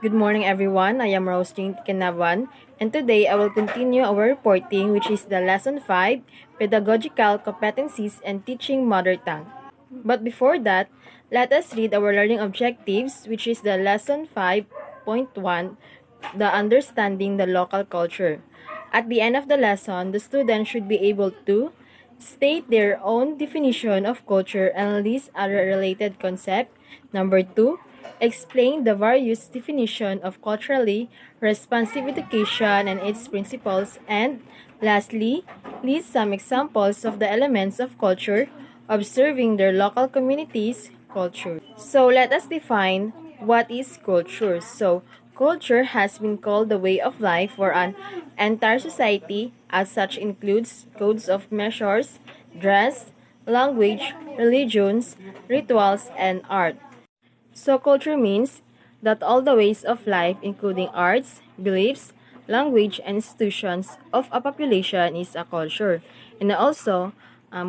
Good morning, everyone. I am Rose Jane Tikanavan, and today I will continue our reporting, which is the Lesson 5, Pedagogical Competencies and Teaching Mother Tongue. But before that, let us read our learning objectives, which is the Lesson 5.1, the Understanding the Local Culture. At the end of the lesson, the student should be able to state their own definition of culture and list other related concepts. Number 2, explain the various definition of culturally responsive education and its principles. And lastly, list some examples of the elements of culture, observing their local communities' culture. So let us define what is culture. So culture has been called the way of life for an entire society. As such, includes codes of measures, dress, language, religions, rituals, and art. So culture means that all the ways of life, including arts, beliefs, language, and institutions of a population is a culture. And also,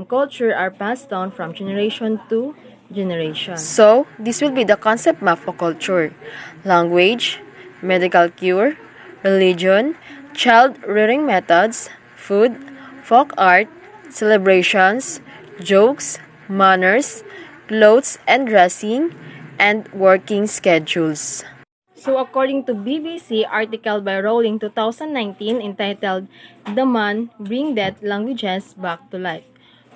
culture are passed down from generation to generation. So, this will be the concept map of culture. Language, medical cure, religion, child rearing methods, food, folk art, celebrations, jokes, manners, clothes and dressing, and working schedules. So according to BBC article by Rowling 2019 entitled "The Man Bring Dead Languages Back to Life,"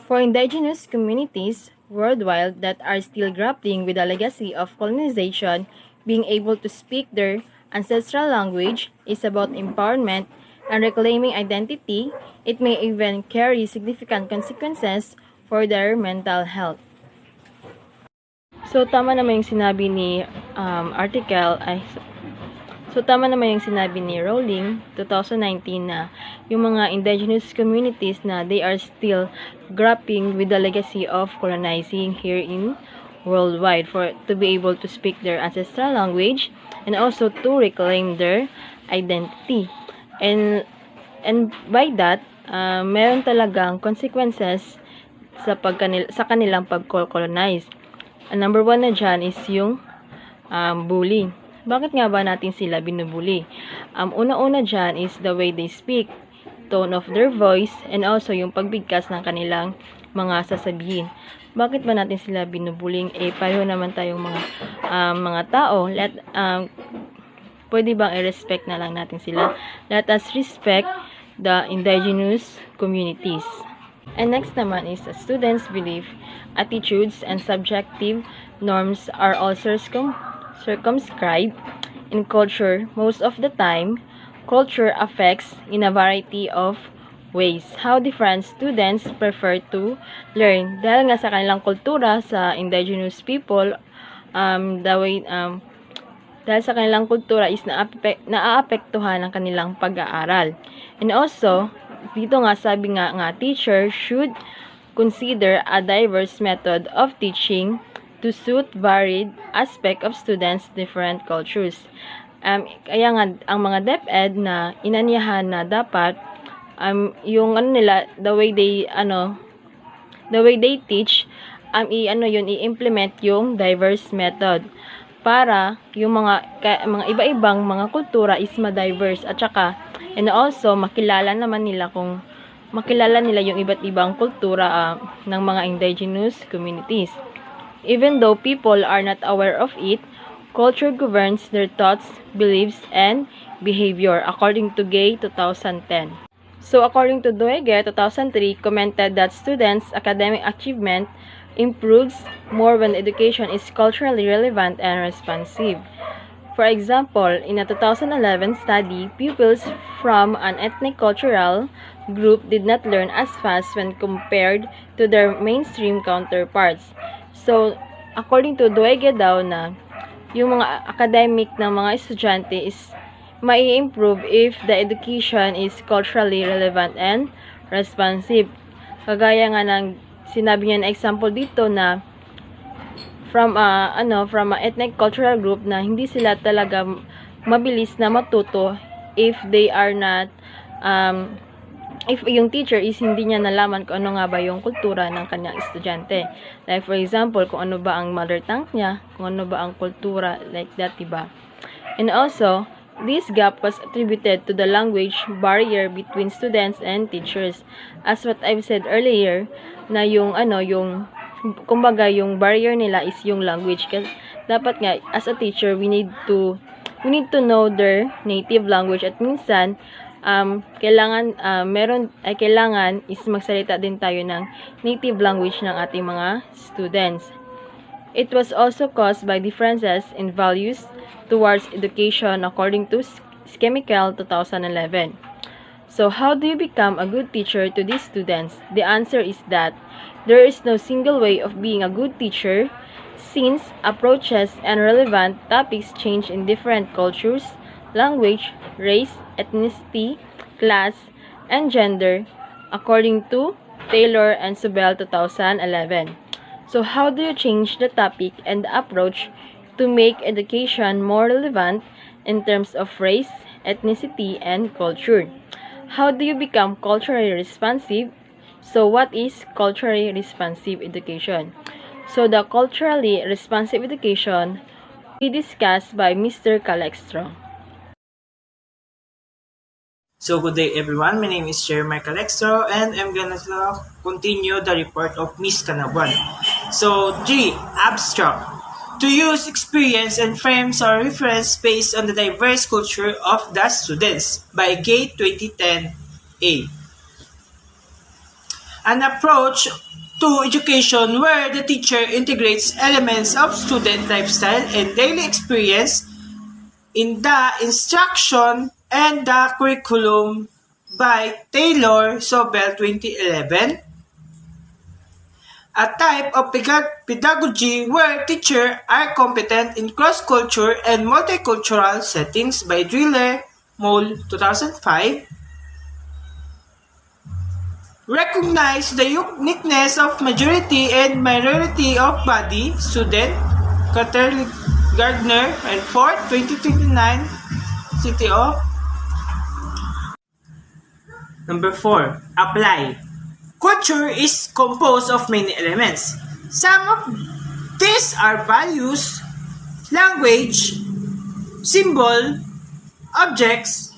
for indigenous communities worldwide that are still grappling with the legacy of colonization, being able to speak their ancestral language is about empowerment and reclaiming identity. It may even carry significant consequences for their mental health. So, tama naman yung sinabi ni tama naman yung sinabi ni Rowling 2019 na yung mga indigenous communities na they are still grappling with the legacy of colonizing here in worldwide for to be able to speak their ancestral language and also to reclaim their identity. And by that, meron talagang consequences sa kanilang pag-colonize. Number 1 na dyan is yung bullying. Bakit nga ba natin sila binubuli? Una-una dyan is the way they speak, tone of their voice, and also yung pagbigkas ng kanilang mga sasabihin. Bakit ba natin sila binubuling? Pareho naman tayong mga tao. Pwede bang i-respect na lang natin sila? Let us respect the indigenous communities. And next naman is students' belief, attitudes, and subjective norms are also circumscribed in culture. Most of the time, culture affects in a variety of ways how different students prefer to learn. Dahil nga sa kanilang kultura, sa indigenous people, dahil sa kanilang kultura is naaapektuhan ang kanilang pag-aaral. And also, dito nga sabi nga teacher should consider a diverse method of teaching to suit varied aspect of students' different cultures. Kaya nga ang mga DepEd na inanyahan na dapat yung the way they teach i-implement yung diverse method para yung mga iba-ibang mga kultura is ma-diverse at saka and also makilala nila yung iba't ibang kultura ng mga indigenous communities. Even though people are not aware of it, culture governs their thoughts, beliefs, and behavior, according to Gay 2010. So according to Doege 2003 commented that students' academic achievement improves more when education is culturally relevant and responsive. For example, in a 2011 study, pupils from an ethnic cultural group did not learn as fast when compared to their mainstream counterparts. So, according to Doege daw na yung mga academic ng mga estudyante is mai-improve if the education is culturally relevant and responsive. Kagaya nga ng sinabi niya na example dito na from a ethnic cultural group na hindi sila talaga mabilis na matuto if they are not if yung teacher is hindi niya nalaman kung ano nga ba yung kultura ng kanyang estudyante. Like for example, kung ano ba ang mother tongue niya, kung ano ba ang kultura, like that, diba? And also, this gap was attributed to the language barrier between students and teachers. As what I've said earlier, na yung kumbaga yung barrier nila is yung language. Kasi dapat nga as a teacher, we need to know their native language at minsan kailangan is magsalita din tayo ng native language ng ating mga students. It was also caused by differences in values towards education according to Schemical 2011. So how do you become a good teacher to these students? The answer is that there is no single way of being a good teacher since approaches and relevant topics change in different cultures, language, race, ethnicity, class, and gender according to Taylor and Sobel 2011. So how do you change the topic and the approach to make education more relevant in terms of race, ethnicity, and culture? How do you become culturally responsive? So what is culturally responsive education? So the culturally responsive education will be discussed by Mr. Calextro. So good day everyone, my name is Chair Michael Extro and I'm gonna continue the report of Miss Canabuan. So 3. Abstract. To use experience and frames or reference based on the diverse culture of the students by Gate 2010A. An approach to education where the teacher integrates elements of student lifestyle and daily experience in the instruction and the curriculum by Taylor Sobel 2011. A type of pedagogy where teachers are competent in cross-culture and multicultural settings by Driller Moll 2005. Recognize the uniqueness of majority and minority of body student Caterly Gardner and Ford 2029 City of. Number 4. Apply. Culture is composed of many elements. Some of these are values, language, symbol, objects,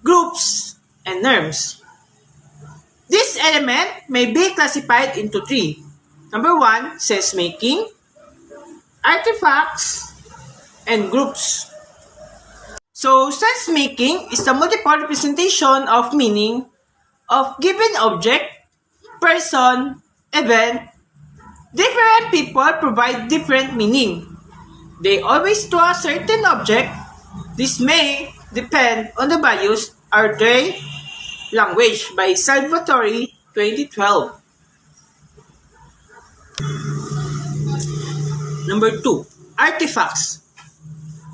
groups, and norms. This element may be classified into 3. Number 1, sense-making, artifacts, and groups. So, sense-making is the multiple representation of meaning of given object, person, event. Different people provide different meaning. They always to a certain object. This may depend on the values or their language by Salvatore 2012. Number 2. Artifacts.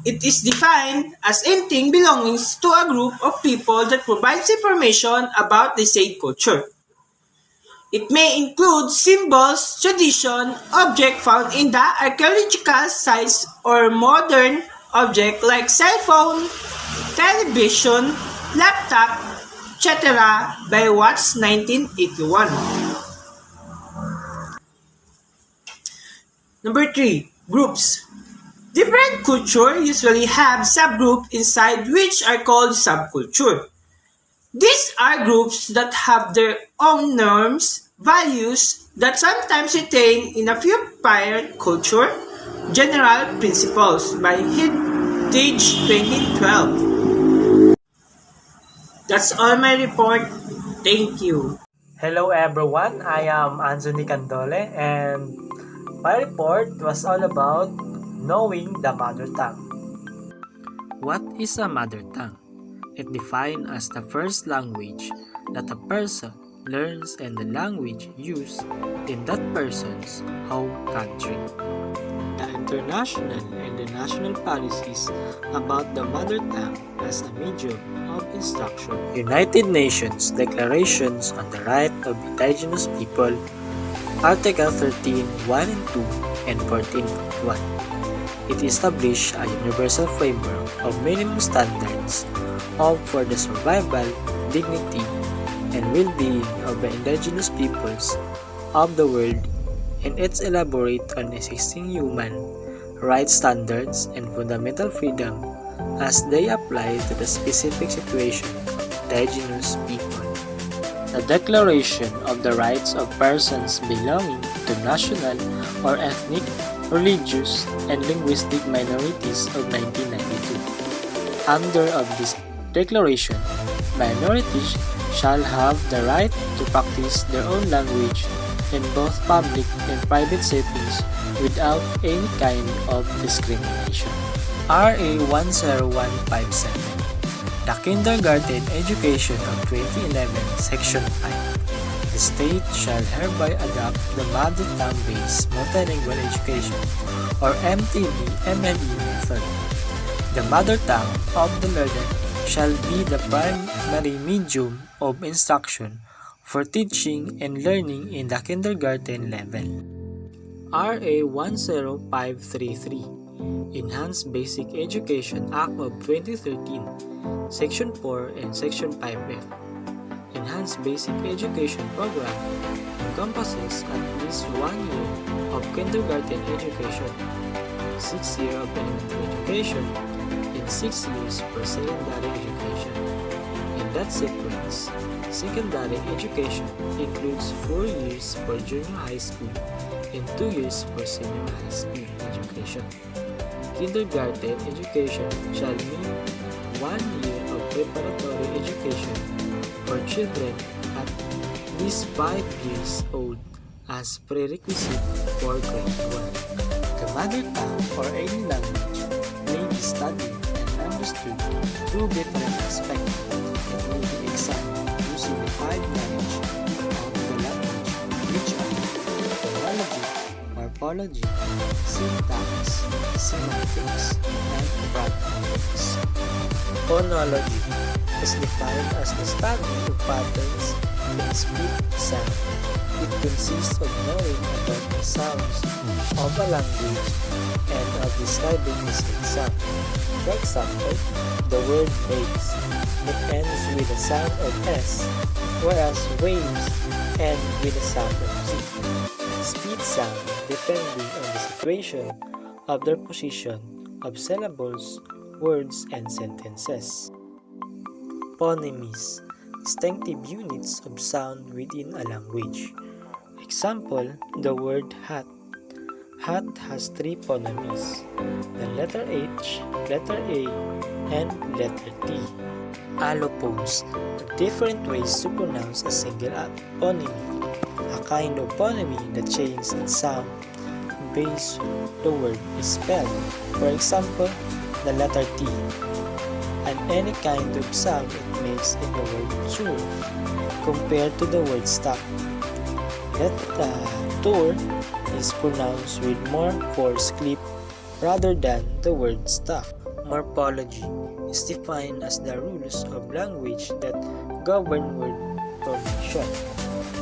It is defined as anything belonging to a group of people that provides information about the said culture. It may include symbols, tradition, object found in the archaeological sites or modern object like cell phone, television, laptop, etc. by Watts 1981. Number 3. Groups. Different cultures usually have subgroups inside which are called subculture. These are groups that have their own norms, values that sometimes retain in a few prior culture, general principles by Heritage 2012. That's all my report. Thank you. Hello everyone, I am Anthony Candole and my report was all about knowing the mother tongue. What is a mother tongue? It defined as the first language that a person learns and the language used in that person's home country. The international and the national policies about the mother tongue as a medium of instruction. United Nations Declarations on the Right of Indigenous People, Article 13, 1 and 2, and 14.1. It established a universal framework of minimum standards for the survival, dignity, and well-being of the indigenous peoples of the world, and its elaborate on existing human rights standards and fundamental freedom as they apply to the specific situation of indigenous people. The Declaration of the Rights of Persons Belonging to National or Ethnic, Religious, and Linguistic Minorities of 1992. Under of this declaration, minorities shall have the right to practice their own language in both public and private settings without any kind of discrimination. RA 10157, the Kindergarten Education of 2011, Section 5. The state shall hereby adopt the Mother Tongue-Based Multilingual Education or MTB-MLE method. The mother tongue of the learner shall be the primary medium of instruction for teaching and learning in the kindergarten level. RA 10533, Enhanced Basic Education Act of 2013, Section 4 and Section 5F. Enhanced Basic Education Program encompasses at least 1 year of kindergarten education, 6 years of elementary education, and 6 years for secondary education. In that sequence, secondary education includes 4 years for junior high school and 2 years for senior high school education. Kindergarten education shall mean 1 year of preparatory education for children at least 5 years old as prerequisite for grade 1. The mother tongue or any language may be studied and understood through different aspects that may be examined using the 5 knowledge of the language, which are phonology, morphology, syntax, semantics, and pragmatics. Phonology is defined as the study of patterns in speech sound. It consists of knowing about the sounds of a language and of describing the same sound. For example, the word waves. It ends with the sound of S, whereas waves end with the sound of Z. Speech sound depending on the situation of their position of syllables, words, and sentences. Phonemes, distinctive units of sound within a language. Example, the word hat. Hat has 3 phonemes, the letter H, letter A, and letter T. Allophones are different ways to pronounce a single phoneme, a kind of phoneme that changes its sound based on the word is spelled. For example, the letter T, and any kind of sound it makes in the word tour, compared to the word stop. Tour is pronounced with more forced clip rather than the word stop. Morphology is defined as the rules of language that govern word formation.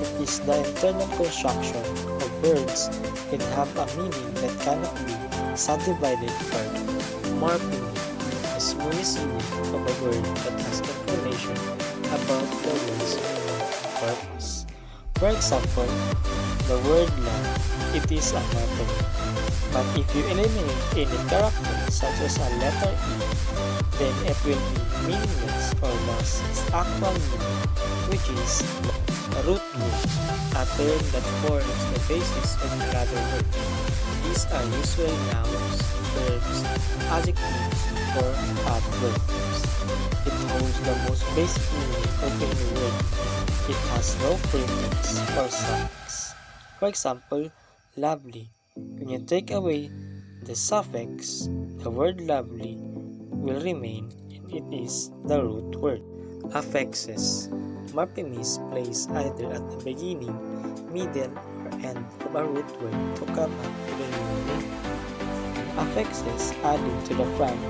It is the internal construction of words that have a meaning that cannot be subdivided further. Morpheme is smallest unit of a word that has information about the word's meaning and purpose. For example, the word love, it is a morpheme. But if you eliminate any character such as a letter E, then it will be meaningless or lost its actual meaning, which is a root word, a term that forms the basis of another word. These are usually nouns, verbs, adjectives, or adverbs. It holds the most basic meaning of any word. It has no prefix or suffix. For example, lovely. When you take away the suffix, the word lovely will remain and it is the root word. Affixes. Morphemes placed either at the beginning, middle, or end of a root word to come up with a new meaning. Affixes added to the front,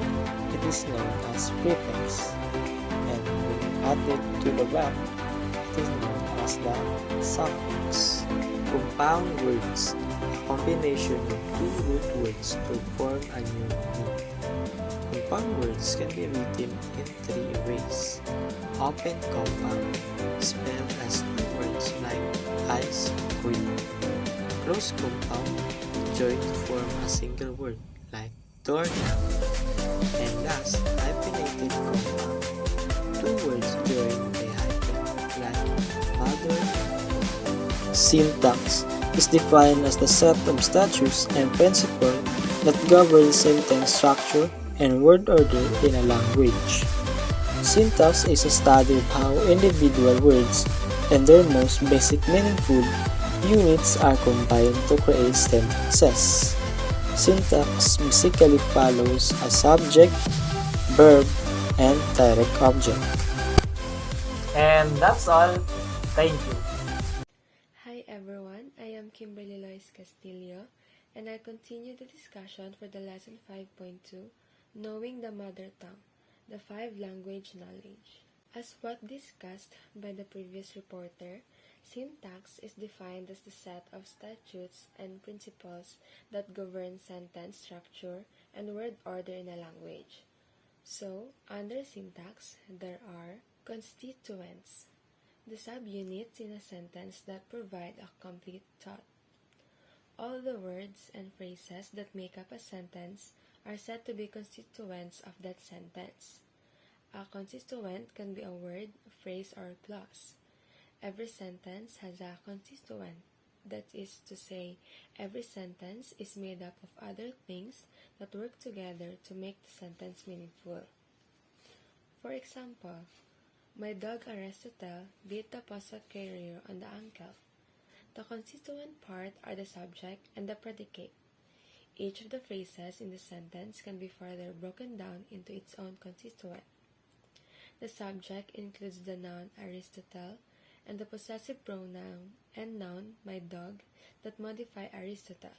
it is known as prefix, and when added to the back, it is known as the suffix. Compound words, a combination of 2 root words to form a new meaning. Compound words can be written in 3 ways. Open compound, spelled as 2 words like ice cream. Closed compound, joined to form a single word like doorknob. And last, Syntax is defined as the set of statutes and principles that govern sentence structure and word order in a language. Syntax is a study of how individual words and their most basic meaningful units are combined to create sentences. Syntax basically follows a subject, verb, and direct object. And that's all. Thank you. Hi everyone, I am Kimberly Lois Castillo, and I continue the discussion for the lesson 5.2, Knowing the Mother Tongue, the 5 language knowledge. As what discussed by the previous reporter, syntax is defined as the set of statutes and principles that govern sentence structure and word order in a language. So, under syntax, there are constituents, the subunits in a sentence that provide a complete thought. All the words and phrases that make up a sentence are said to be constituents of that sentence. A constituent can be a word, phrase, or clause. Every sentence has a constituent. That is to say, every sentence is made up of other things that work together to make the sentence meaningful. For example, my dog Aristotle beat the postal carrier on the ankle. The constituent part are the subject and the predicate. Each of the phrases in the sentence can be further broken down into its own constituent. The subject includes the noun Aristotle and the possessive pronoun and noun my dog that modify Aristotle.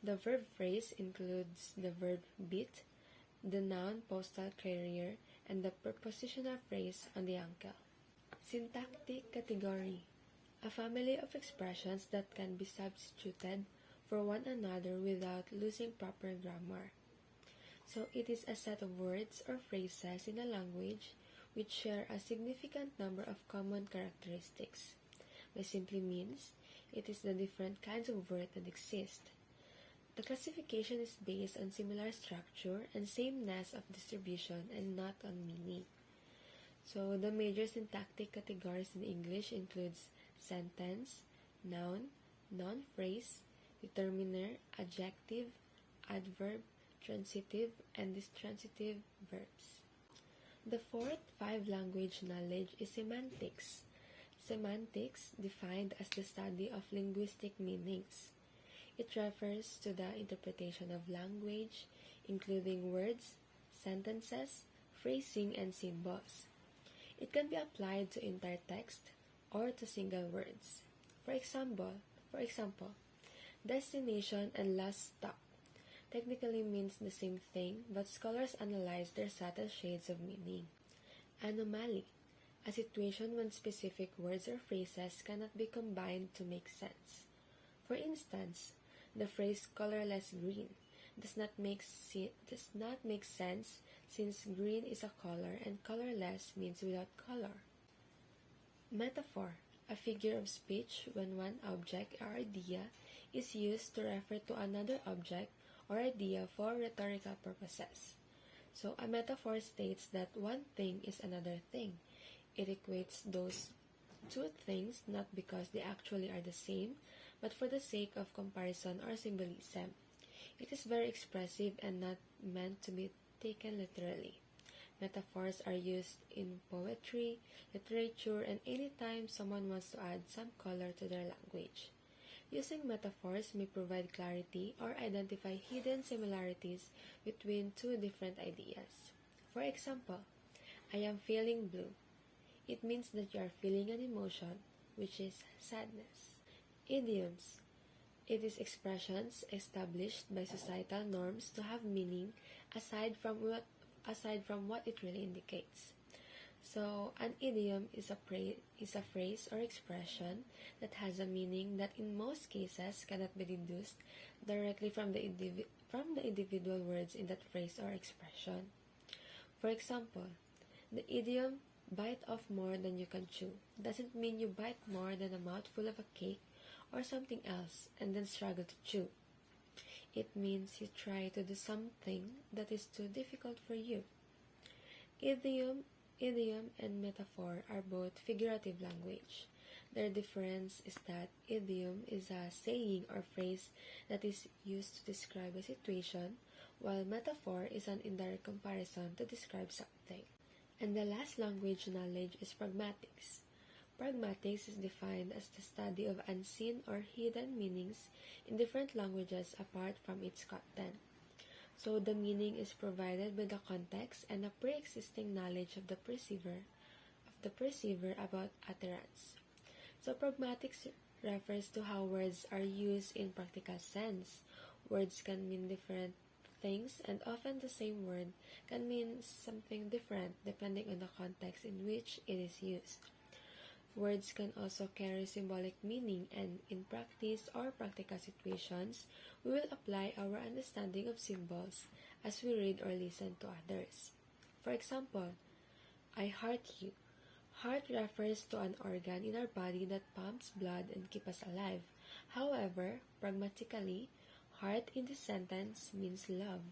The verb phrase includes the verb beat, the noun postal carrier, and the prepositional phrase on the ankle. Syntactic category, a family of expressions that can be substituted for one another without losing proper grammar. So it is a set of words or phrases in a language which share a significant number of common characteristics. By simply means, it is the different kinds of words that exist. The classification is based on similar structure and sameness of distribution and not on meaning. So the major syntactic categories in English includes sentence, noun, noun phrase, determiner, adjective, adverb, transitive, and distransitive verbs. The fourth 5 language knowledge is semantics. Semantics, defined as the study of linguistic meanings. It refers to the interpretation of language, including words, sentences, phrasing, and symbols. It can be applied to entire text or to single words. For example, destination and last stop technically means the same thing, but scholars analyze their subtle shades of meaning. Anomaly, a situation when specific words or phrases cannot be combined to make sense. For instance, the phrase colorless green does not make sense since green is a color and colorless means without color. Metaphor, a figure of speech when one object or idea is used to refer to another object or idea for rhetorical purposes. So a metaphor states that one thing is another thing. It equates those two things not because they actually are the same, but for the sake of comparison or symbolism. It is very expressive and not meant to be taken literally. Metaphors are used in poetry, literature, and any time someone wants to add some color to their language. Using metaphors may provide clarity or identify hidden similarities between two different ideas. For example, I am feeling blue. It means that you are feeling an emotion, which is sadness. Idioms. It is expressions established by societal norms to have meaning aside from what it really indicates. So, an idiom is a phrase or expression that has a meaning that in most cases cannot be deduced directly from the individual words in that phrase or expression. For example, the idiom bite off more than you can chew doesn't mean you bite more than a mouthful of a cake or something else and then struggle to chew. It means you try to do something that is too difficult for you. Idiom and metaphor are both figurative language. Their difference is that idiom is a saying or phrase that is used to describe a situation, while metaphor is an indirect comparison to describe something. And the last language knowledge is pragmatics. Pragmatics is defined as the study of unseen or hidden meanings in different languages apart from its content. So the meaning is provided by the context and a pre-existing knowledge of the perceiver about utterance. So pragmatics refers to how words are used in practical sense. Words can mean different things, and often the same word can mean something different depending on the context in which it is used. Words can also carry symbolic meaning, and in practice or practical situations, we will apply our understanding of symbols as we read or listen to others. For example, I heart you. Heart refers to an organ in our body that pumps blood and keeps us alive. However, pragmatically, heart in this sentence means love.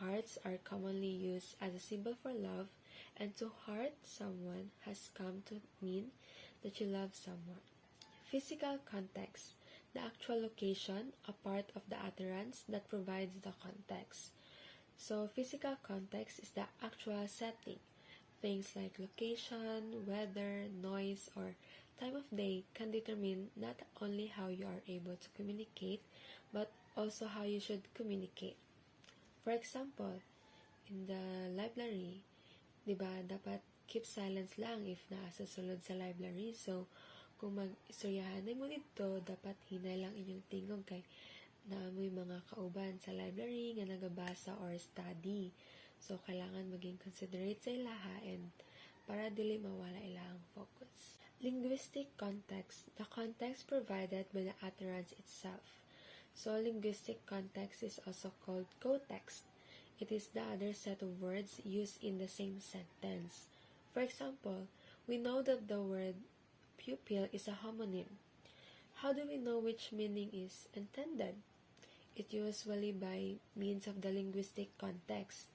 Hearts are commonly used as a symbol for love, and to heart someone has come to mean that you love someone. Physical context, the actual location, a part of the utterance that provides the context. So, physical context is the actual setting. Things like location, weather, noise, or time of day can determine not only how you are able to communicate, but also how you should communicate. For example, in the library, diba, dapat keep silence lang if nasa sulod sa library. So, kung mag-istoryahan mo dito, dapat hinay lang inyong tingog kay naamoy mga kauban sa library nga nagabasa or study. So, kailangan maging considerate sa ilaha and para dili mawala ilang focus. Linguistic context, the context provided by the utterance itself. So, linguistic context is also called cotext. It is the other set of words used in the same sentence. For example, we know that the word pupil is a homonym. How do we know which meaning is intended? It usually by means of the linguistic context.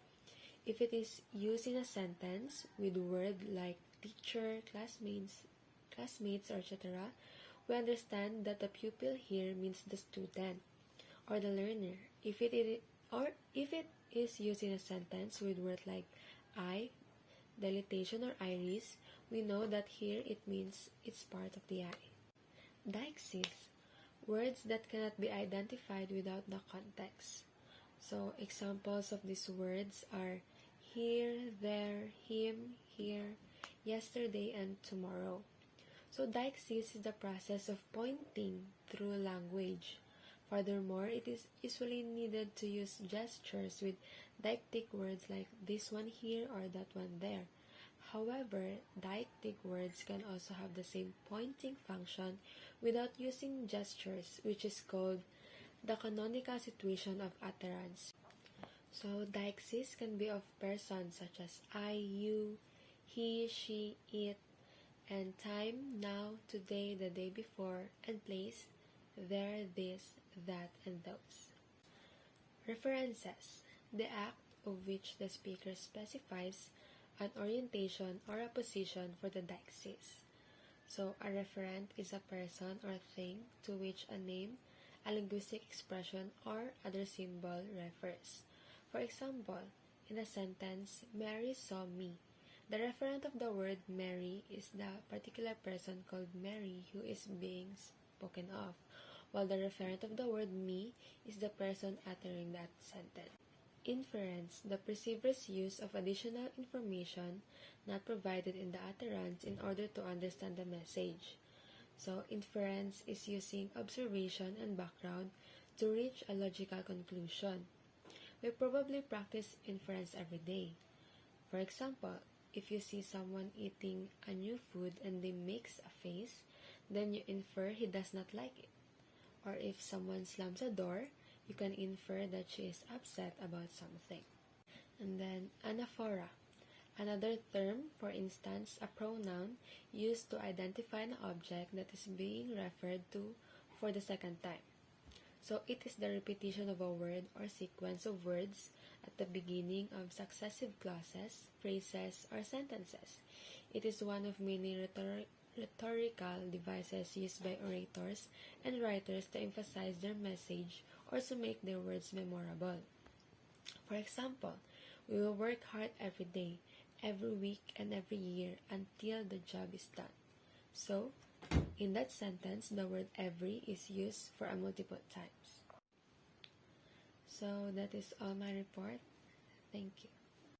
If it is used in a sentence with word like teacher, classmates, or etc., we understand that the pupil here means the student or the learner. If it is used in a sentence with word like eye, dilatation, or iris, we know that here it means it's part of the eye. Deixis, words that cannot be identified without the context. So, examples of these words are here, there, him, here, yesterday, and tomorrow. So, deixis is the process of pointing through language. Furthermore, it is usually needed to use gestures with deictic words like this one here or that one there. However, deictic words can also have the same pointing function without using gestures, which is called the canonical situation of utterance. So, deixis can be of persons such as I, you, he, she, it, and time, now, today, the day before, and place, there, this, that, and those. References, the act of which the speaker specifies an orientation or a position for the deixis. So, a referent is a person or thing to which a name, a linguistic expression, or other symbol refers. For example, in a sentence, Mary saw me. The referent of the word Mary is the particular person called Mary who is being spoken of, while the referent of the word me is the person uttering that sentence. Inference, the perceiver's use of additional information not provided in the utterance in order to understand the message. So, inference is using observation and background to reach a logical conclusion. We probably practice inference every day. For example, if you see someone eating a new food and they makes a face, then you infer he does not like it. Or if someone slams a door, you can infer that she is upset about something. And then, anaphora. Another term, for instance, a pronoun used to identify an object that is being referred to for the second time. So, it is the repetition of a word or sequence of words at the beginning of successive clauses, phrases, or sentences. It is one of many rhetorical devices used by orators and writers to emphasize their message or to make their words memorable. For example, we will work hard every day, every week, and every year until the job is done. So, in that sentence, the word every is used for a multiple times. So, that is all my report. Thank you.